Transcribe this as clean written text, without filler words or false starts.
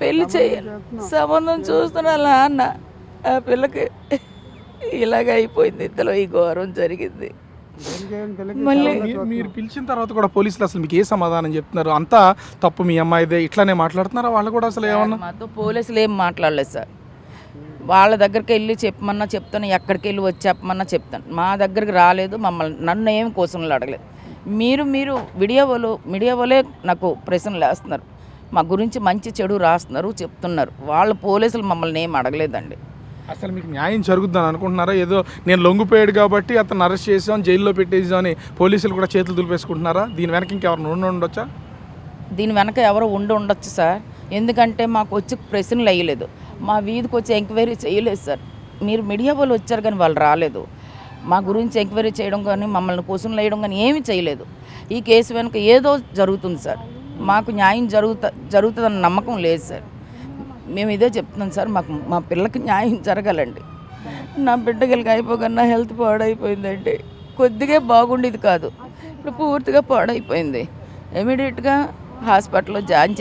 పెళ్లి చేయాలి సంబంధం చూస్తున్నా అన్న ఆ పిల్లకి ఇలాగ అయిపోయింది. ఇంతలో ఈ ఘోరం జరిగింది. మళ్ళీ మీరు పిలిచిన తర్వాత కూడా పోలీసులు అసలు మీకు ఏ సమాధానం చెప్తున్నారు? అంతా తప్పు మీ అమ్మాయిదే ఇట్లానే మాట్లాడుతున్నారా వాళ్ళు కూడా? అసలు ఏమన్నా మాతో పోలీసులు ఏం మాట్లాడలేదు సార్. వాళ్ళ దగ్గరికి వెళ్ళి చెప్పమన్నా చెప్తాను, ఎక్కడికి వెళ్ళి వచ్చి చెప్పమన్నా చెప్తాను. మా దగ్గరికి రాలేదు, నన్ను ఏం క్వశ్చన్లు అడగలేదు. మీరు మీడియా వాళ్ళే నాకు ప్రశ్నలు వేస్తున్నారు, మా గురించి మంచి చెడు రాస్తున్నారు, చెప్తున్నారు. వాళ్ళ పోలీసులు మమ్మల్ని ఏం అడగలేదండి. అసలు మీకు న్యాయం జరుగుద్దని అనుకుంటున్నారా? ఏదో నేను లొంగిపోయాడు కాబట్టి అతను అరెస్ట్ చేసాం, జైల్లో పెట్టేసాం అని పోలీసులు కూడా చేతులు దులిపేసుకుంటున్నారా? దీని వెనక ఇంకెవరు ఉండొచ్చా? దీని వెనక ఎవరో ఉండొచ్చు సార్. ఎందుకంటే మాకు వచ్చి ప్రశ్నలు వేయలేదు, మా వీధికి వచ్చి ఎంక్వైరీ చేయలేదు సార్. మీరు మీడియా వాళ్ళు వచ్చారు కానీ వాళ్ళు రాలేదు. మా గురించి ఎంక్వైరీ చేయడం కానీ మమ్మల్ని క్వశ్చన్లు వేయడం కానీ ఏమీ చేయలేదు. ఈ కేసు వెనుక ఏదో జరుగుతుంది సార్. మాకు న్యాయం జరుగుతుందన్న నమ్మకం లేదు సార్. మేము ఇదే చెప్తున్నాం సార్, మా పిల్లకి న్యాయం జరగాలండి. నా బిడ్డకి అయిపోగానే నా హెల్త్ పాడైపోయిందండి. కొద్దిగా బాగుండేది కాదు, ఇప్పుడు పూర్తిగా పాడైపోయింది. ఇమీడియట్గా హాస్పిటల్లో జాయిన్